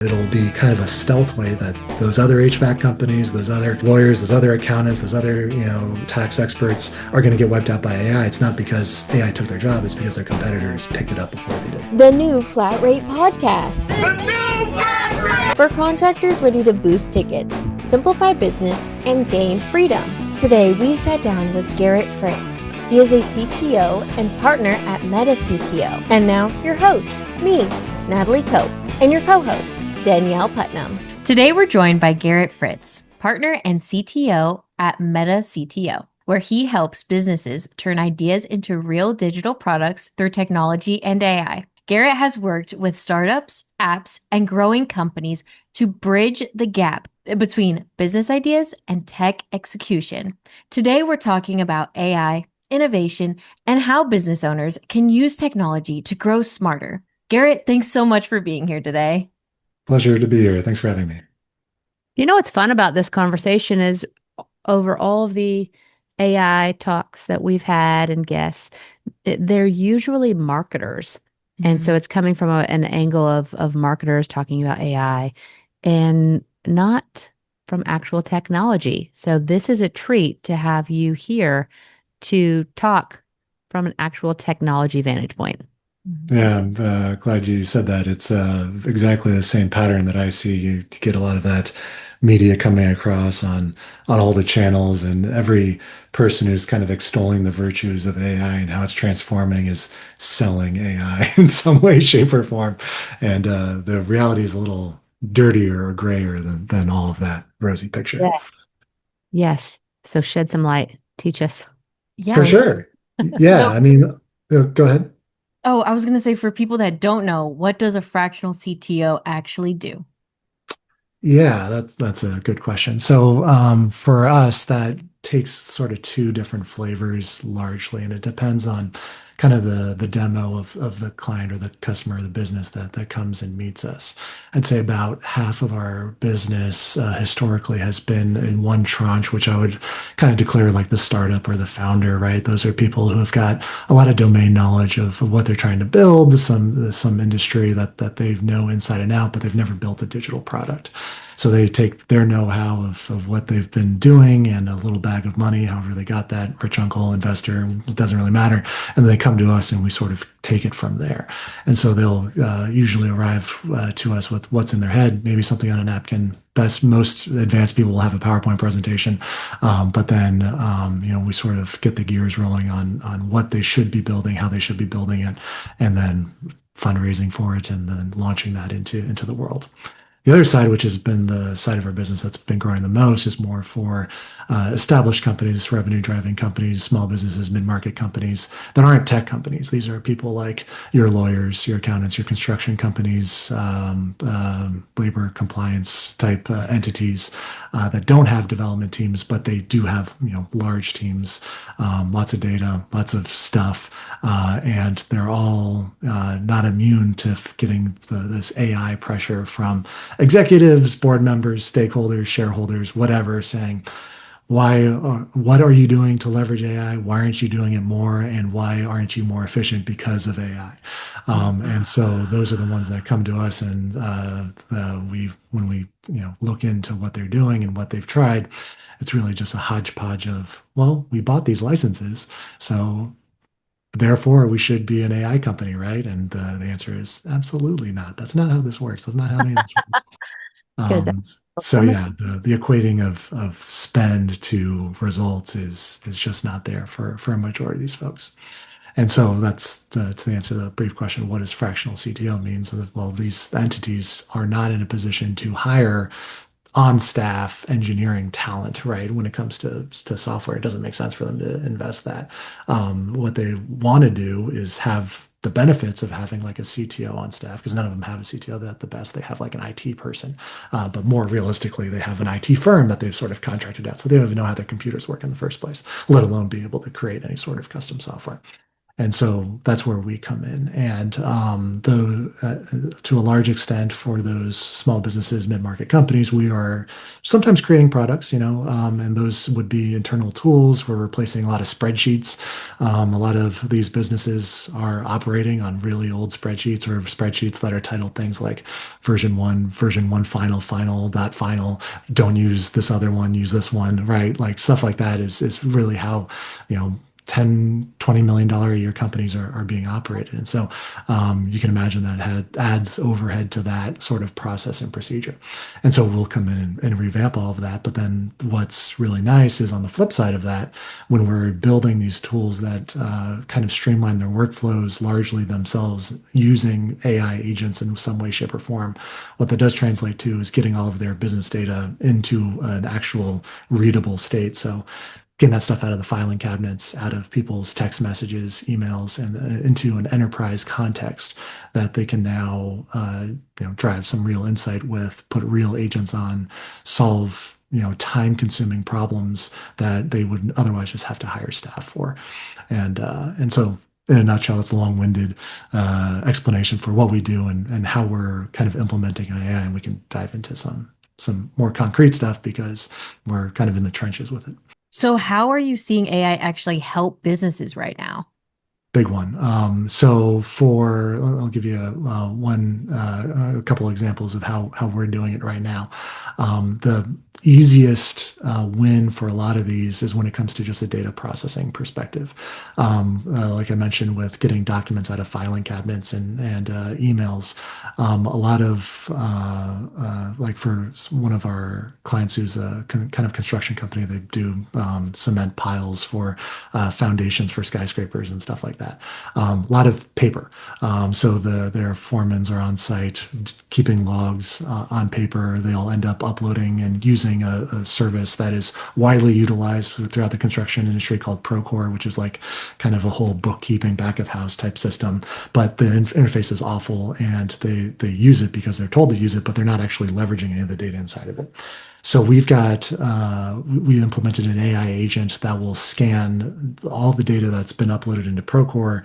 It'll be kind of a stealth way that those other HVAC companies, those other lawyers, those other accountants, those other, tax experts are going to get wiped out by AI. It's not because AI took their job, it's because their competitors picked it up before they did. The new Flat Rate Podcast. The new Flat Rate! For contractors ready to boost tickets, simplify business, and gain freedom. Today, we sat down with Garrett Fritz. He is a CTO and partner at Meta CTO. And now, your host, me, Natalie Cope, and your co-host, Danielle Putnam. Today, we're joined by Garrett Fritz, partner and CTO at Meta CTO, where he helps businesses turn ideas into real digital products through technology and AI. Garrett has worked with startups, apps, and growing companies to bridge the gap between business ideas and tech execution. Today, we're talking about AI, innovation, and how business owners can use technology to grow smarter. Garrett, thanks so much for being here today. Pleasure to be here. Thanks for having me. You know what's fun about this conversation is over all of the AI talks that we've had and guests, they're usually marketers. Mm-hmm. And so it's coming from an angle of marketers talking about AI and not from actual technology. So this is a treat to have you here to talk from an actual technology vantage point. Yeah, I'm glad you said that. It's exactly the same pattern that I see. You get a lot of that media coming across on all the channels, and every person who's kind of extolling the virtues of AI and how it's transforming is selling AI in some way, shape, or form. And the reality is a little dirtier or grayer than all of that rosy picture. Yeah. Yes. So shed some light. Teach us. Yeah, for sure. Yeah, I mean, go ahead. Oh, I was going to say, for people that don't know, what does a fractional CTO actually do? Yeah, that's a good question. So for us, that takes sort of two different flavors largely, and it depends on kind of the demo of the client or the customer or the business that comes and meets us. I'd say about half of our business historically has been in one tranche, which I would kind of declare like the startup or the founder, right? Those are people who have got a lot of domain knowledge of what they're trying to build, some industry that they know inside and out, but they've never built a digital product. So they take their know-how of what they've been doing and a little bag of money, however they got that, rich uncle, investor, it doesn't really matter. And then they come to us and we sort of take it from there. And so they'll usually arrive to us with what's in their head, maybe something on a napkin. Most advanced people will have a PowerPoint presentation, but then we sort of get the gears rolling on what they should be building, how they should be building it, and then fundraising for it, and then launching that into the world. The other side, which has been the side of our business that's been growing the most, is more for established companies, revenue-driving companies, small businesses, mid-market companies that aren't tech companies. These are people like your lawyers, your accountants, your construction companies, labor compliance type entities that don't have development teams, but they do have large teams, lots of data, lots of stuff, and they're all not immune to getting this AI pressure from executives, board members, stakeholders, shareholders, whatever, saying, what are you doing to leverage AI? Why aren't you doing it more? And why aren't you more efficient because of AI? And so those are the ones that come to us, and when we look into what they're doing and what they've tried, it's really just a hodgepodge of, well, we bought these licenses, so therefore we should be an AI company, right? And the answer is absolutely not. That's not how this works. That's not how any of this works. So yeah, the equating of spend to results is just not there for a majority of these folks. And so that's to answer the brief question, what does fractional CTO means? Well, these entities are not in a position to hire on-staff engineering talent, right? When it comes to software, it doesn't make sense for them to invest that. What they want to do is have the benefits of having like a CTO on staff, because none of them have a CTO. At the best, they have like an IT person, but more realistically, they have an IT firm that they've sort of contracted out, so they don't even know how their computers work in the first place, let alone be able to create any sort of custom software. And so that's where we come in. And to a large extent, for those small businesses, mid-market companies, we are sometimes creating products, and those would be internal tools. We're replacing a lot of spreadsheets. A lot of these businesses are operating on really old spreadsheets or spreadsheets that are titled things like version one final, final, dot final. Don't use this other one, use this one, right? Like stuff like that is really how, you know, 10, $20 million a year companies are being operated. And so you can imagine that adds overhead to that sort of process and procedure. And so we'll come in and revamp all of that. But then what's really nice is on the flip side of that, when we're building these tools that kind of streamline their workflows largely themselves using AI agents in some way, shape, or form, what that does translate to is getting all of their business data into an actual readable state. So getting that stuff out of the filing cabinets, out of people's text messages, emails, and into an enterprise context that they can now, drive some real insight with, put real agents on, solve, time-consuming problems that they would otherwise just have to hire staff for, and so. In a nutshell, it's a long-winded explanation for what we do and how we're kind of implementing AI, and we can dive into some more concrete stuff because we're kind of in the trenches with it. So, how are you seeing AI actually help businesses right now? Big one. I'll give you a couple examples of how we're doing it right now. The easiest win for a lot of these is when it comes to just a data processing perspective. Like I mentioned, with getting documents out of filing cabinets and emails, a lot of like for one of our clients who's a kind of construction company, they do cement piles for foundations for skyscrapers and stuff like that. A lot of paper. So their foremans are on site keeping logs on paper. They'll end up uploading and using a service that is widely utilized throughout the construction industry called Procore, which is like kind of a whole bookkeeping back of house type system. But the interface is awful, and they use it because they're told to use it, but they're not actually leveraging any of the data inside of it. So we implemented an AI agent that will scan all the data that's been uploaded into Procore,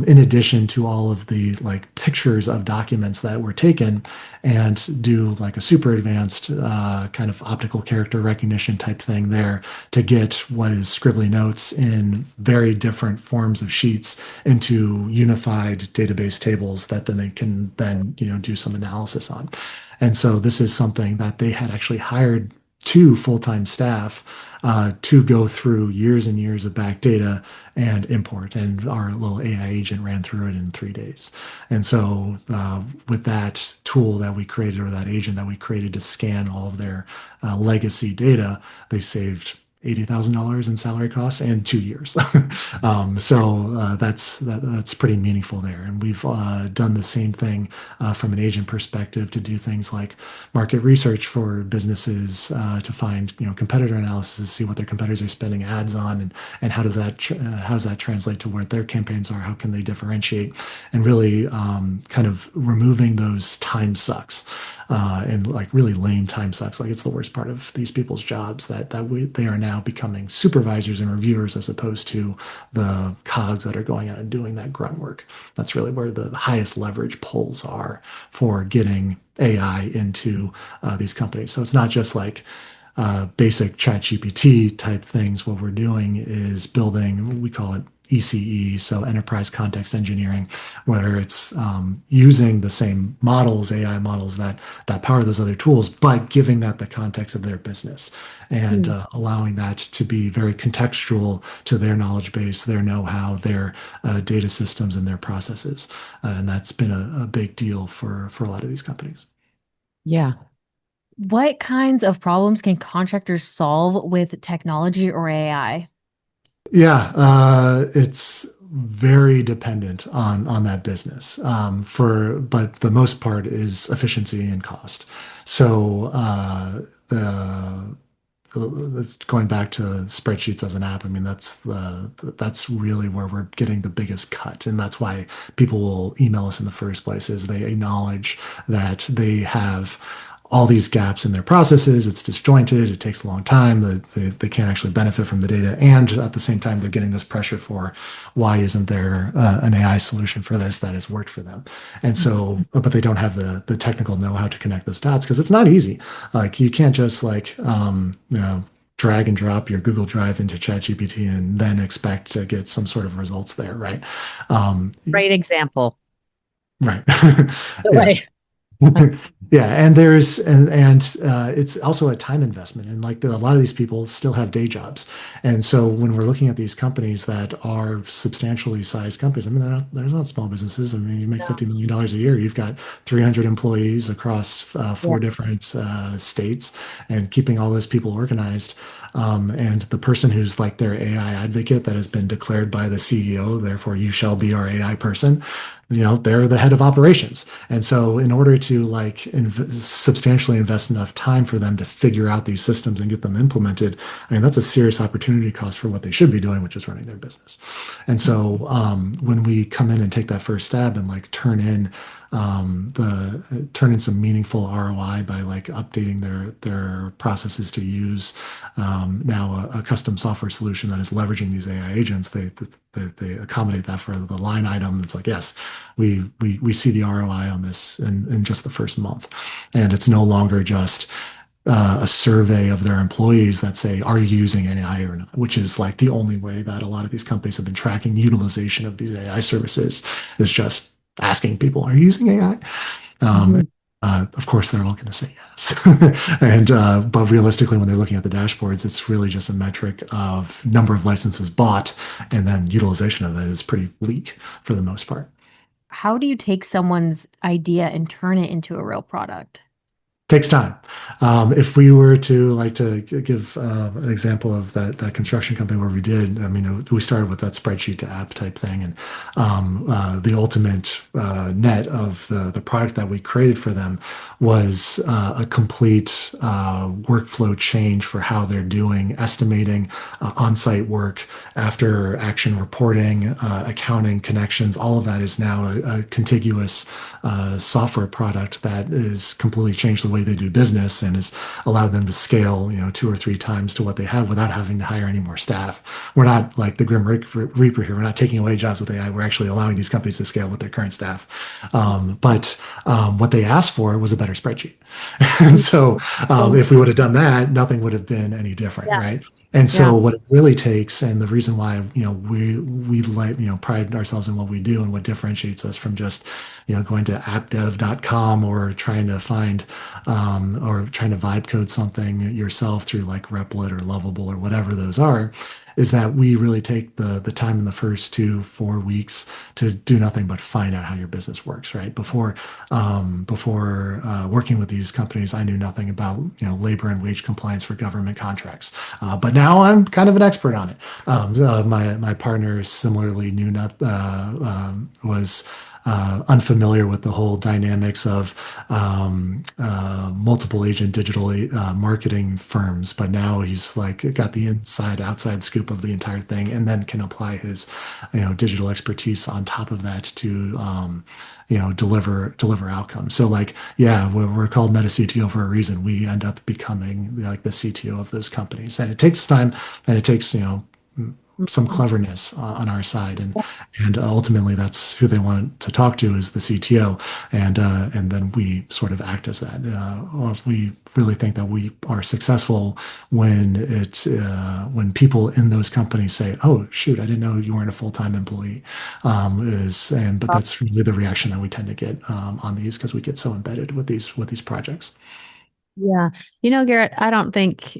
in addition to all of the like pictures of documents that were taken, and do like a super advanced kind of optical character recognition type thing there to get what is scribbly notes in very different forms of sheets into unified database tables that then they can do some analysis on. And so this is something that they had actually hired two full-time staff to go through years and years of back data and import. And our little AI agent ran through it in 3 days. And so with that tool that we created, or that agent that we created to scan all of their legacy data, they saved $80,000 in salary costs and 2 years. That's pretty meaningful there. And we've done the same thing from an agent perspective to do things like market research for businesses to find competitor analysis, see what their competitors are spending ads on, and how does that translate to where their campaigns are, how can they differentiate, and really kind of removing those time sucks. And like really lame time sucks. Like it's the worst part of these people's jobs they are now becoming supervisors and reviewers as opposed to the cogs that are going out and doing that grunt work. That's really where the highest leverage pulls are for getting AI into these companies. So it's not just like basic chat GPT type things. What we're doing is building, we call it ECE, so enterprise context engineering, where it's using the same models, AI models that power those other tools, but giving that the context of their business and allowing that to be very contextual to their knowledge base, their know-how, their data systems, and their processes. And that's been a big deal for a lot of these companies. Yeah. What kinds of problems can contractors solve with technology or AI? Yeah, it's very dependent on that business. But the most part is efficiency and cost. So going back to spreadsheets as an app, I mean that's really where we're getting the biggest cut, and that's why people will email us in the first place. Is they acknowledge that they have all these gaps in their processes. It's disjointed. It takes a long time. They can't actually benefit from the data. And at the same time, they're getting this pressure for why isn't there an AI solution for this that has worked for them? And so, but they don't have the technical know-how to connect those dots because it's not easy. Like you can't just drag and drop your Google Drive into ChatGPT and then expect to get some sort of results there, right? Um, Great example. right. Yeah. Right. Yeah, and and it's also a time investment, and like a lot of these people still have day jobs, and so when we're looking at these companies that are substantially sized companies, I mean, they're not small businesses. I mean, you make $50 million a year, you've got 300 employees across Yeah. four different states, and keeping all those people organized. And the person who's like their AI advocate that has been declared by the CEO, therefore you shall be our AI person, they're the head of operations. And so in order to like substantially invest enough time for them to figure out these systems and get them implemented, I mean, that's a serious opportunity cost for what they should be doing, which is running their business. And so when we come in and take that first stab and like turn in some meaningful ROI by like updating their processes to use now a custom software solution that is leveraging these AI agents. They accommodate that for the line item. It's like, yes, we see the ROI on this in just the first month, and it's no longer just a survey of their employees that say, are you using AI or not? Which is like the only way that a lot of these companies have been tracking utilization of these AI services, is just asking people, are you using AI? Mhm. Of course, they're all going to say yes. But realistically, when they're looking at the dashboards, it's really just a metric of number of licenses bought, and then utilization of that is pretty bleak for the most part. How do you take someone's idea and turn it into a real product? Takes time. If we were to like to give an example of that construction company where we did, I mean, we started with that spreadsheet to app type thing, and the ultimate net of the product that we created for them was a complete workflow change for how they're doing estimating, on-site work, after action reporting, accounting connections. All of that is now a contiguous software product that is completely changed the way they do business and has allowed them to scale, 2 or 3 times to what they have without having to hire any more staff. We're not like the Grim Reaper here. We're not taking away jobs with AI. We're actually allowing these companies to scale with their current staff. But what they asked for was a better spreadsheet. And so if we would have done that, nothing would have been any different, Yeah. right? And Yeah. so what it really takes, and the reason why, we like, pride ourselves in what we do and what differentiates us from just, going to appdev.com or trying to find, or trying to vibe code something yourself through like Replit or Lovable or whatever those are, is that we really take the time in the first 2 4 weeks to do nothing but find out how your business works, right? Before working with these companies, I knew nothing about labor and wage compliance for government contracts, but now I'm kind of an expert on it. My partner similarly knew not was unfamiliar with the whole dynamics of multiple agent digital marketing firms, but now he's like got the inside outside scoop of the entire thing, and then can apply his digital expertise on top of that to deliver outcomes. So like, yeah, we're called Meta CTO for a reason. We end up becoming like the CTO of those companies, and it takes time, and it takes some cleverness on our side, and ultimately that's who they want to talk to, is the CTO, and then we sort of act as that. We really think that we are successful when when people in those companies say, "Oh shoot, I didn't know you weren't a full-time employee," but that's really the reaction that we tend to get on these, because we get so embedded with these projects. Yeah. Garrett, I don't think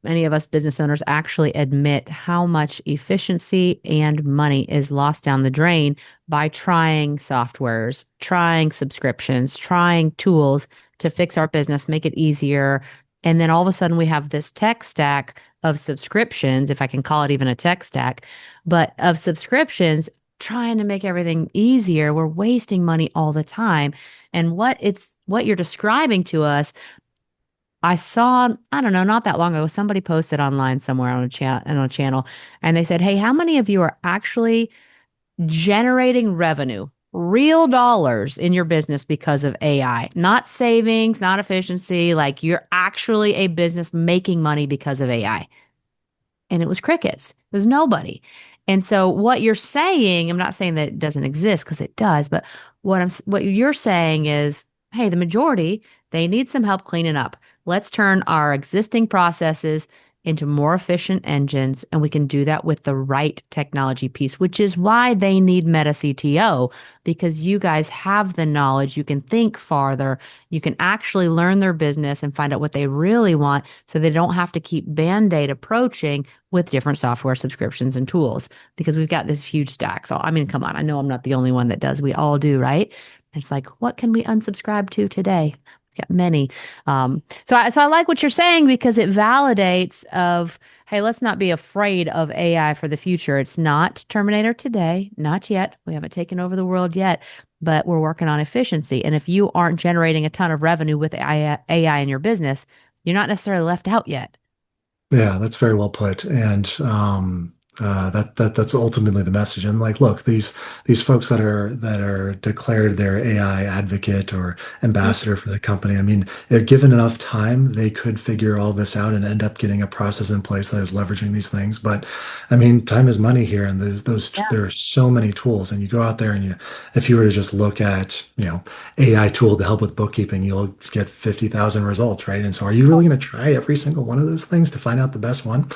any of us business owners actually admit how much efficiency and money is lost down the drain by trying softwares, trying subscriptions, trying tools to fix our business, make it easier. And then all of a sudden we have this tech stack of subscriptions, if I can call it even a tech stack, but of subscriptions trying to make everything easier. We're wasting money all the time. And what you're describing to us, I saw, I don't know, not that long ago, somebody posted online somewhere on a channel, and they said, "Hey, how many of you are actually generating revenue real dollars in your business because of AI, not savings, not efficiency. Like you're actually a business making money because of AI. And it was crickets. It was nobody. And so what you're saying, I'm not saying that it doesn't exist because it does, but what you're saying is, hey, the majority, they need some help cleaning up. Let's turn our existing processes into more efficient engines, and we can do that with the right technology piece, which is why they need Meta CTO, because you guys have the knowledge. You can think farther. You can actually learn their business and find out what they really want so they don't have to keep band-aid approaching with different software subscriptions and tools because we've got this huge stack. So, I mean, come on, I know I'm not the only one that does. We all do, right? It's like, what can we unsubscribe to today? We've got many. So I like what you're saying because it validates of, hey, let's not be afraid of AI for the future. It's not Terminator today, not yet. We haven't taken over the world yet, but we're working on efficiency. And if you aren't generating a ton of revenue with AI in your business, you're not necessarily left out yet. Yeah, that's very well put. And that's ultimately the message. And like, look, these folks that are declared their AI advocate or ambassador for the company. I mean, if given enough time, they could figure all this out and end up getting a process in place that is leveraging these things. But I mean, time is money here, and there are so many tools. And you go out there and if you were to just look at, AI tool to help with bookkeeping, you'll get 50,000 results, right? And so, are you really going to try every single one of those things to find out the best one?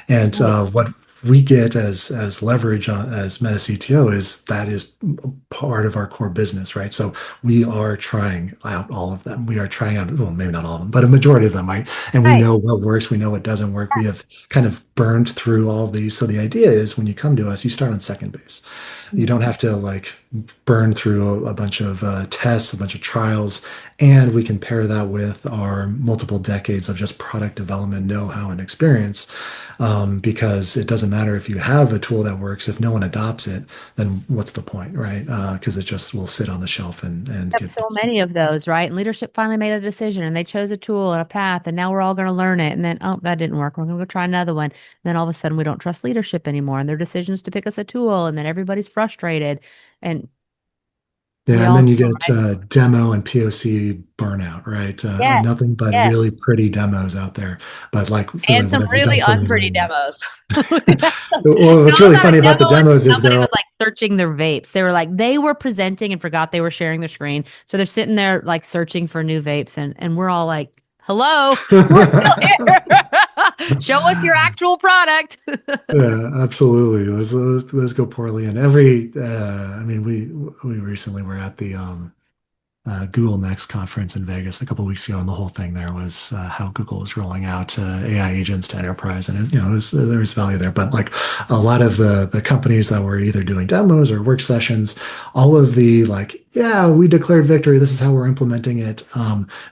And what we get as leverage as Meta CTO is that is part of our core business, right? So we are trying out all of them. We are trying out, well, maybe not all of them, but a majority of them, right? And we Right. know what works, we know what doesn't work. We have kind of burned through all of these. So the idea is when you come to us, you start on second base. You don't have to like burn through a bunch of tests, a bunch of trials, and we can pair that with our multiple decades of just product development know-how and experience. Because it doesn't matter if you have a tool that works, if no one adopts it, then what's the point, right? Because it just will sit on the shelf and Have get. so many of those, right? And leadership finally made a decision and they chose a tool and a path, and now we're all going to learn it. And then, oh, that didn't work. We're going to go try another one. And then all of a sudden, we don't trust leadership anymore and their decisions to pick us a tool. And then everybody's frustrated. And we Yeah, and all then you know, get right? demo and POC burnout, right? Yes, Nothing but yes. really pretty demos out there. But like, really, And what some have you done really for me unpretty lately? demos. Well, what's Y'all really got a funny about the demo and demos is somebody they're was all, like searching their vapes. They were like, they were presenting and forgot they were sharing their screen. So they're sitting there like searching for new vapes. And we're all like, hello, we're still here. Show us your actual product. Yeah, absolutely. Those go poorly. And I mean, we recently were at the Google Next conference in Vegas a couple of weeks ago, and the whole thing there was how Google was rolling out AI agents to enterprise, and there was value there. But like a lot of the companies that were either doing demos or work sessions, all of the like, yeah, we declared victory. This is how we're implementing it.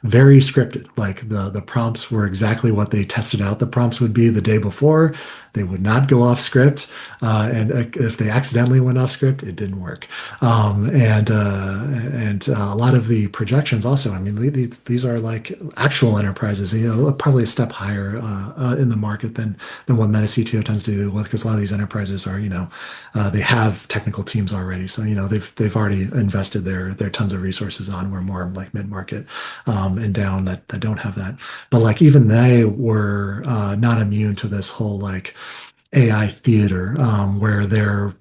Very scripted. Like the prompts were exactly what they tested out. The prompts would be the day before. They would not go off script, and if they accidentally went off script, it didn't work. And a lot of the projections also. I mean, these are like actual enterprises. Probably a step higher in the market than what Meta CTO tends to do with, because a lot of these enterprises are they have technical teams already. So they've already invested their tons of resources on. We're more like mid market and down that don't have that. But like even they were not immune to this whole like AI theater, where their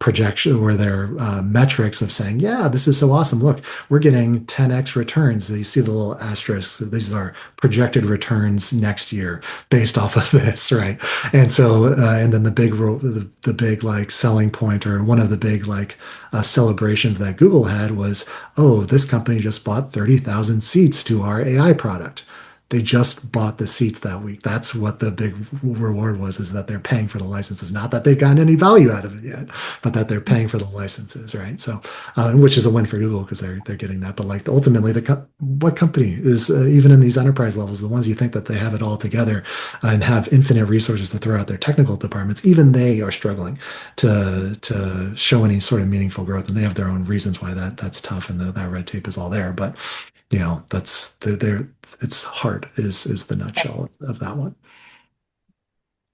metrics of saying, yeah, this is so awesome. Look, we're getting 10x returns. You see the little asterisks. These are projected returns next year based off of this, right? And so, and then the big like selling point, or one of the big like celebrations that Google had was, oh, this company just bought 30,000 seats to our AI product. They just bought the seats that week. That's what the big reward was, is that they're paying for the licenses. Not that they've gotten any value out of it yet, but that they're paying for the licenses, right? So, which is a win for Google because they're getting that. But like ultimately, what company is even in these enterprise levels, the ones you think that they have it all together and have infinite resources to throw out their technical departments, even they are struggling to show any sort of meaningful growth, and they have their own reasons why that's tough, and that red tape is all there. But that's they're it's hard is the nutshell of that one.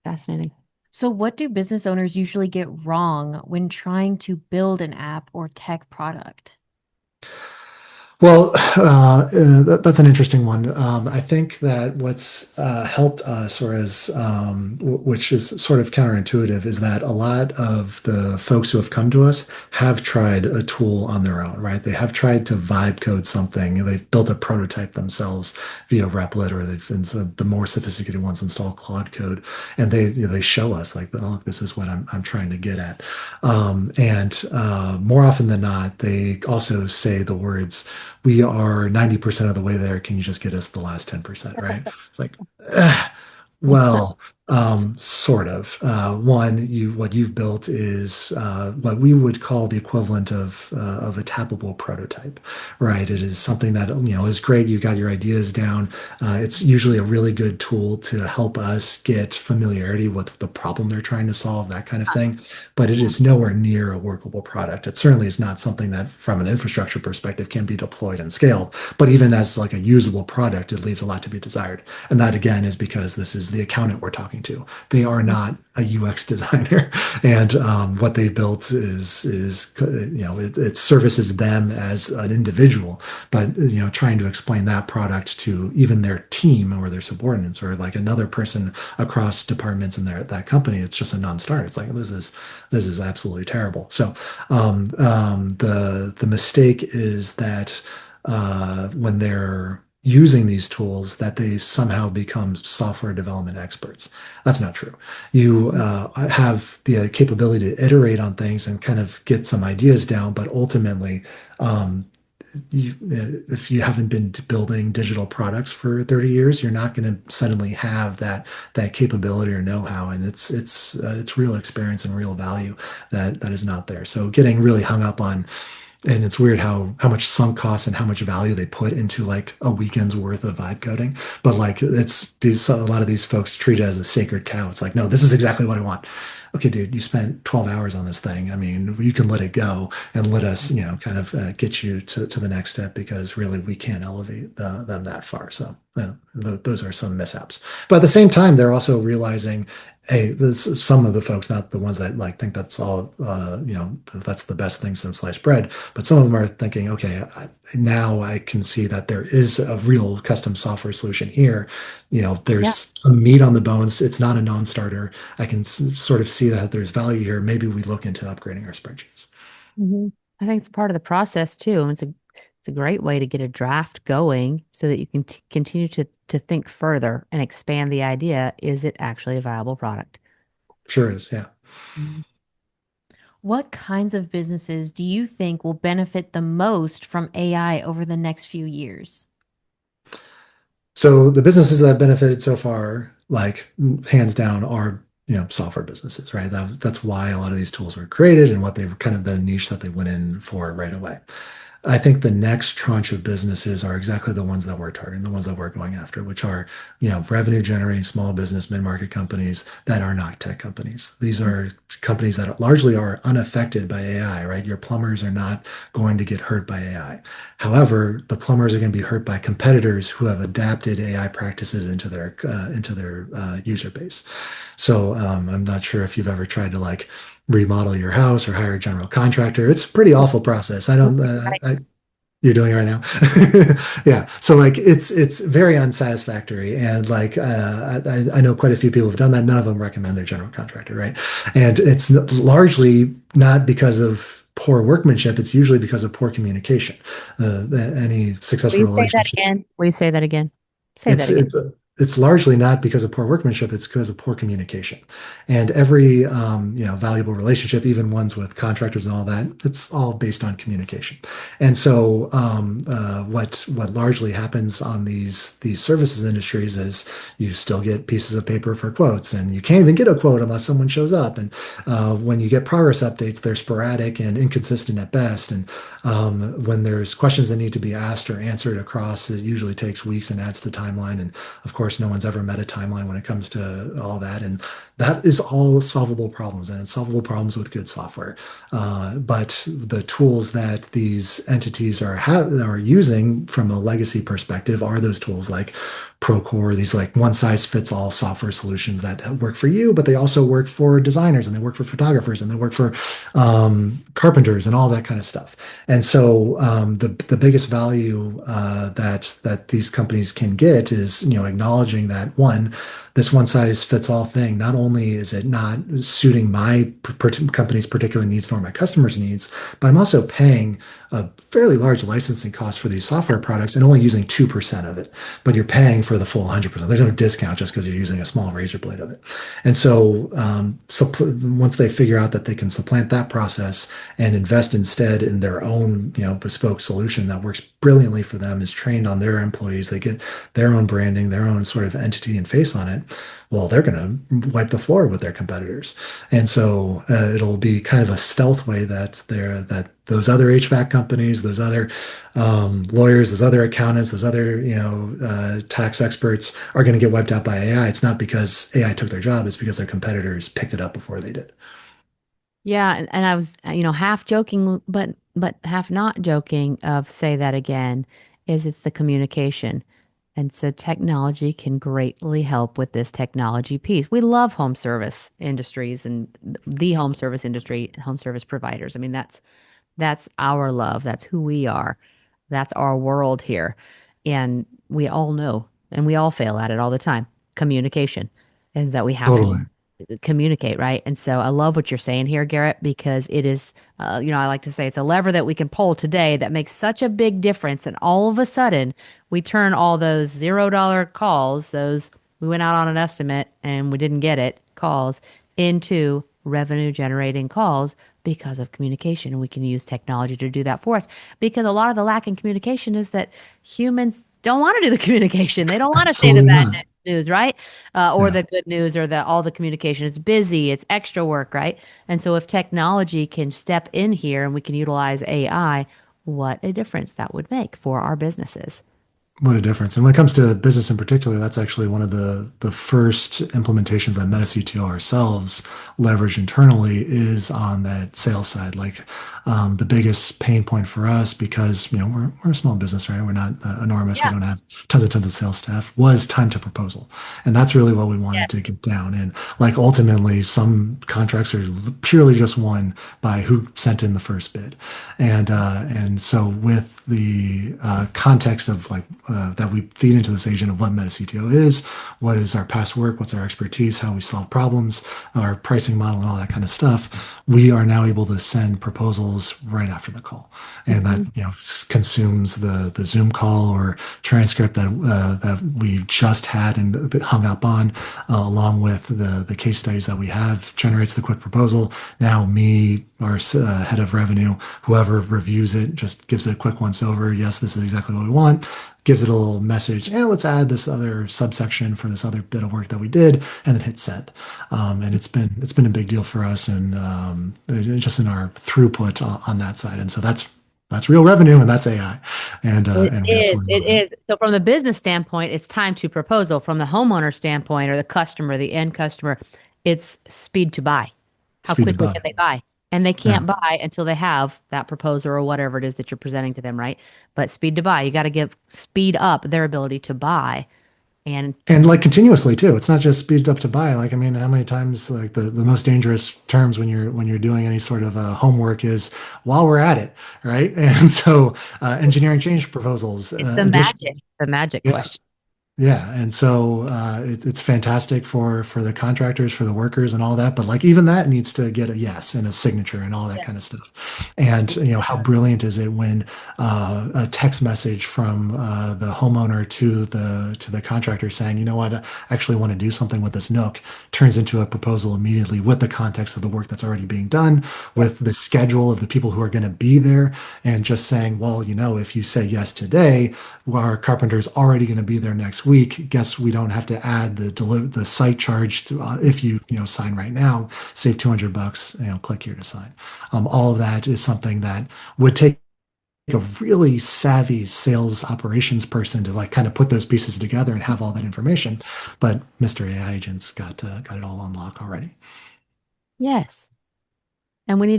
Fascinating. So, what do business owners usually get wrong when trying to build an app or tech product? Well, that's an interesting one. I think that what's helped us, or is which is sort of counterintuitive, is that a lot of the folks who have come to us have tried a tool on their own, right? They have tried to vibe code something. They've built a prototype themselves via Replit, or they've been the more sophisticated ones install Claude code, and they show us like, oh, look, this is what I'm trying to get at. And more often than not, they also say the words, we are 90% of the way there. Can you just get us the last 10%, right? It's like, eh, well, sort of. One, what you've built is what we would call the equivalent of a tappable prototype, right? It is something that is great. You got your ideas down. It's usually a really good tool to help us get familiarity with the problem they're trying to solve, that kind of thing. But it is nowhere near a workable product. It certainly is not something that, from an infrastructure perspective, can be deployed and scaled. But even as like a usable product, it leaves a lot to be desired. And that again is because this is the accountant we're talking to. They are not a UX designer, and what they built is it services them as an individual. But trying to explain that product to even their team or their subordinates or like another person across departments in that company, it's just a non-starter. It's like this is absolutely terrible. So the mistake is that when they're using these tools that they somehow become software development experts. That's not true. You have the capability to iterate on things and kind of get some ideas down, but ultimately, if you haven't been building digital products for 30 years, you're not going to suddenly have that capability or know-how, and it's real experience and real value that is not there. So getting really hung up on, and it's weird how much sunk cost and how much value they put into like a weekend's worth of vibe coding. But like a lot of these folks treat it as a sacred cow. It's like, no, this is exactly what I want. Okay, dude, you spent 12 hours on this thing. I mean, you can let it go and let us, kind of get you to the next step, because really we can't elevate them that far. So those are some mishaps. But at the same time, they're also realizing, hey, some of the folks, not the ones that like think that's all, that's the best thing since sliced bread, but some of them are thinking, okay, now I can see that there is a real custom software solution here. Yeah. There's some meat on the bones. It's not a non-starter. I can sort of see that there's value here. Maybe we look into upgrading our spreadsheets. I think it's part of the process too. And it's a great way to get a draft going so that you can continue to think further and expand the idea. Is it actually a viable product? Sure is, yeah. Mhm. What kinds of businesses do you think will benefit the most from AI over the next few years? So the businesses that have benefited so far, like hands down, are software businesses, right? That's why a lot of these tools were created and what they were kind of the niche that they went in for right away. I think the next tranche of businesses are exactly the ones that we're targeting, the ones that we're going after, which are, revenue generating small business, mid-market companies that are not tech companies. These are companies that largely are unaffected by AI, right? Your plumbers are not going to get hurt by AI. However, the plumbers are going to be hurt by competitors who have adapted AI practices into their user base. So I'm not sure if you've ever tried to like remodel your house or hire a general contractor. It's a pretty awful process. I don't. You're doing it right now. Yeah. So like it's very unsatisfactory, and like I know quite a few people have done that. None of them recommend their general contractor, right? And it's largely not because of poor workmanship. It's usually because of poor communication. Any Will successful you say that relationship, again? Will you say that again? Say that it's again. it, it's largely not because of poor workmanship. It's because of poor communication. And every valuable relationship, even ones with contractors and all that, it's all based on communication. And so what largely happens on these services industries is you still get pieces of paper for quotes, and you can't even get a quote unless someone shows up. And when you get progress updates, they're sporadic and inconsistent at best. And when there's questions that need to be asked or answered across, it usually takes weeks and adds to timeline. And of course, no one's ever met a timeline when it comes to all that. And that is all solvable problems, and it's solvable problems with good software. But the tools that these entities are using from a legacy perspective are those tools like Procore, these like one size fits all software solutions that work for you, but they also work for designers and they work for photographers and they work for carpenters and all that kind of stuff. And so the biggest value that these companies can get is acknowledging that one, this one size fits all thing. Not only is it not suiting my company's particular needs nor my customers' needs, but I'm also paying a fairly large licensing cost for these software products and only using 2% of it, but you're paying for the full 100%. There's no discount just because you're using a small razor blade of it. And so, once they figure out that they can supplant that process and invest instead in their own, bespoke solution that works brilliantly for them, is trained on their employees, they get their own branding, their own sort of entity and face on it. Well, they're going to wipe the floor with their competitors. And so it'll be kind of a stealth way that those other HVAC companies, those other lawyers, those other accountants, those other tax experts are going to get wiped out by AI. It's not because AI took their job; it's because their competitors picked it up before they did. Yeah, and I was, half joking, but half not joking of say that again, is it's the communication. And so technology can greatly help with this technology piece. We love home service industries and the home service industry and home service providers. I mean, that's our love. That's who we are. That's our world here. And we all know, and we all fail at it all the time. Communication, and that we have to Totally. communicate, right? And so I love what you're saying here, Garrett, because it is, I like to say it's a lever that we can pull today that makes such a big difference. And all of a sudden, we turn all those $0 calls, those we went out on an estimate and we didn't get it calls, into revenue generating calls because of communication. And we can use technology to do that for us because a lot of the lack in communication is that humans don't want to do the communication. They don't want to say the Absolutely bad not. news, right? Or Yeah. the good news or the all the communication. It's busy, it's extra work, right? And so if technology can step in here and we can utilize AI, what a difference that would make for our businesses. What a difference. And when it comes to business in particular, that's actually one of the first implementations that MetaCTO ourselves leverage internally is on that sales side. Like the biggest pain point for us, because we're a small business, right? We're not enormous. We Yeah. don't have tons of sales staff, was time to proposal. And that's really what we wanted to get down. And like ultimately some contracts are purely just won by who sent in the first bid. And so with the context of like that we feed into this agent of what MetaCTO is, what is our past work, what's our expertise, how we solve problems, our pricing model, and all that kind of stuff, we are now able to send proposals right after the call, and that Mhm. consumes the Zoom call or transcript that we just had and hung up on, along with the case studies that we have, generates the quick proposal. Now me, our head of revenue, whoever reviews it, just gives it a quick once over. Yes, this is exactly what we want. Gives it a little message. Yeah, let's add this other subsection for this other bit of work that we did, and then hit send. And it's been a big deal for us, and just in our throughput on that side. And so that's real revenue, and that's AI, It and we is. absolutely It love it. is. So from the business standpoint, it's time to proposal. From the homeowner standpoint or the customer, the end customer, it's speed to buy. How Speed to quickly buy. can they buy? And they Yeah. can't buy until they have that proposal or whatever it is that you're presenting to them, right? But speed to buy, you got to give speed up their ability to buy. And And like continuously too. It's not just speed up to buy. Like, I mean, how many times like the most dangerous terms when you're doing any sort of homework is while we're at it, right? And so engineering change proposals, it's addition, the magic yeah, question. yeah, and so it's fantastic for the contractors, for the workers, and all that. But like even that needs to get a yes and a signature and all that Yeah. kind of stuff. And how brilliant is it when a text message from the homeowner to the contractor saying, you know what, I actually want to do something with this nook, turns into a proposal immediately with the context of the work that's already being done, with the schedule of the people who are going to be there, and just saying, well, if you say yes today, our carpenter's already going to be there next week. Guess we don't have to add the site charge to, if you sign right now, save $200. Click here to sign. All of that is something that would take a really savvy sales operations person to like kind of put those pieces together and have all that information. But Mr. AI agents got it all on lock already. Yes. And we need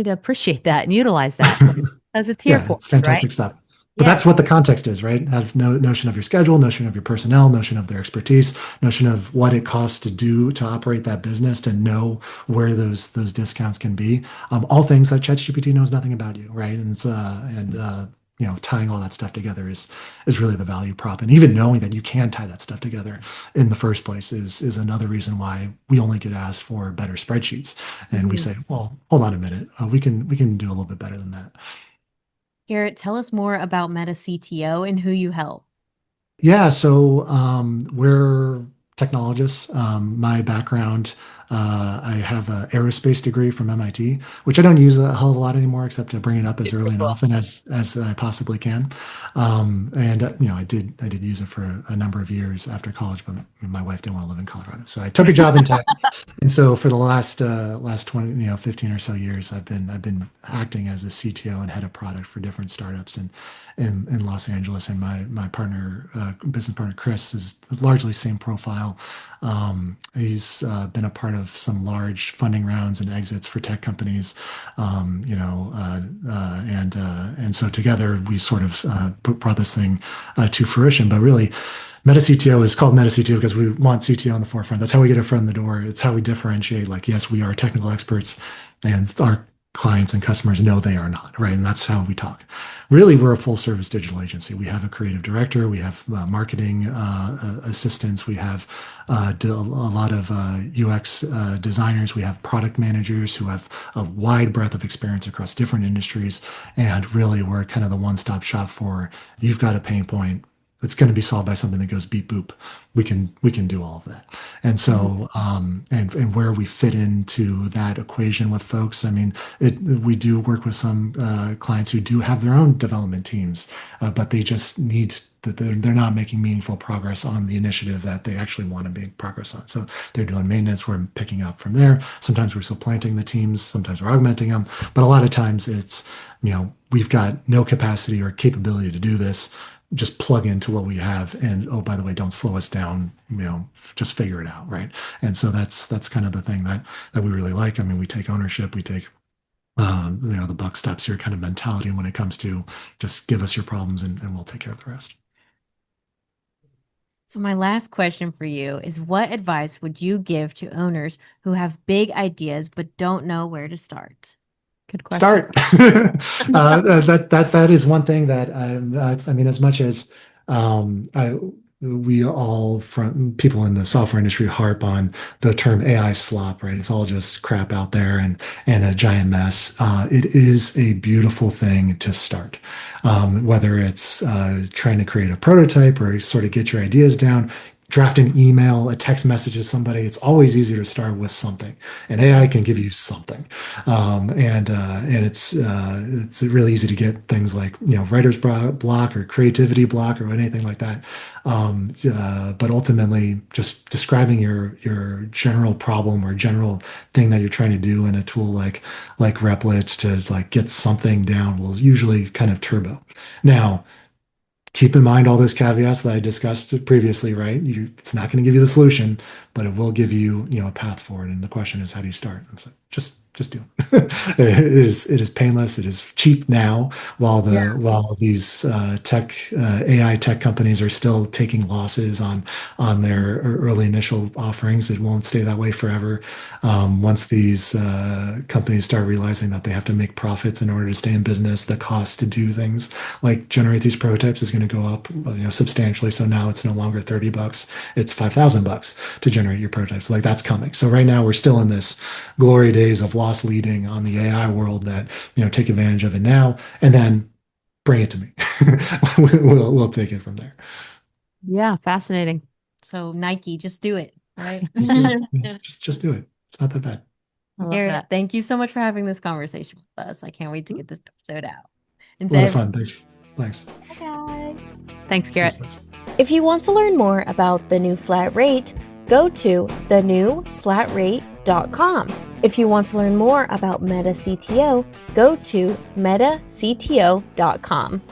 to appreciate that and utilize that because it's here Yeah, for it's us, right? fantastic stuff. But Yeah. that's what the context is, right? Have no notion of your schedule, notion of your personnel, notion of their expertise, notion of what it costs to operate that business, to know where those discounts can be. All things that ChatGPT knows nothing about you, right? Tying all that stuff together is really the value prop. And even knowing that you can tie that stuff together in the first place is another reason why we only get asked for better spreadsheets. And we say, well, hold on a minute, we can do a little bit better than that. Garrett, tell us more about Meta CTO and who you help. Yeah, so we're technologists. My background, I have an aerospace degree from MIT, which I don't use a hell of a lot anymore, except to bring it up as early and often as I possibly can. I did use it for a number of years after college, but my wife didn't want to live in Colorado, so I took a job in tech. And so for the last 20, 15 or so years, I've been acting as a CTO and head of product for different startups in Los Angeles. And my partner, business partner Chris, is largely same profile. He's been a part of some large funding rounds and exits for tech companies, and so together we sort of brought this thing to fruition. But really, Meta CTO is called Meta CTO because we want CTO on the forefront. That's how we get a foot in the door. It's how we differentiate. Like, yes, we are technical experts, and our clients and customers know they are not, right? And that's how we talk. Really, we're a full service digital agency. We have a creative director, we have marketing assistants, we have a lot of UX designers, we have product managers who have a wide breadth of experience across different industries. And really, we're kind of the one-stop shop for, you've got a pain point, it's going to be solved by something that goes beep boop. We can do all of that. And so and where we fit into that equation with folks, I mean, we do work with some clients who do have their own development teams, but they just need that they're not making meaningful progress on the initiative that they actually want to make progress on. So they're doing maintenance, we're picking up from there. Sometimes we're supplanting the teams, sometimes we're augmenting them, but a lot of times it's, we've got no capacity or capability to do this. Just plug into what we have, and oh, by the way, don't slow us down, just figure it out, right? And so that's kind of the thing that we really like. I mean, we take ownership, we take the buck stops here kind of mentality when it comes to just give us your problems and we'll take care of the rest. So my last question for you is, what advice would you give to owners who have big ideas but don't know where to start? Good question. Start. That is one thing that I mean, as much as we all, from people in the software industry, harp on the term AI slop, right? It's all just crap out there and a giant mess. It is a beautiful thing to start, whether it's trying to create a prototype or sort of get your ideas down. Draft an email, a text message to somebody. It's always easier to start with something, and AI can give you something. And it's really easy to get things like writer's block or creativity block or anything like that. But ultimately, just describing your general problem or general thing that you're trying to do in a tool like Replit to like get something down will usually kind of turbo. Now, keep in mind all those caveats that I discussed previously, right? It's not going to give you the solution, but it will give you, a path forward. And the question is, how do you start? And so just do it. It is painless. It is cheap now, while these AI tech companies are still taking losses on their early initial offerings. It won't stay that way forever. Once these companies start realizing that they have to make profits in order to stay in business, the cost to do things like generate these prototypes is going to go up, substantially. So now it's no longer $30; it's $5,000 to generate your prototypes. Like, that's coming. So right now we're still in this glory days of loss leading on the AI world that, take advantage of it now and then bring it to me. We'll take it from there. Yeah, fascinating. So Nike, just do it, right? Just do it. Yeah, just do it. It's not that bad. I love Garrett, that. thank you so much for having this conversation with us. I can't wait to get this episode out. And A lot of fun. Thanks. Bye, guys. Thanks, Garrett. Thanks. If you want to learn more about the new flat rate, go to thenewflatrate.com. If you want to learn more about Meta CTO, go to metacto.com.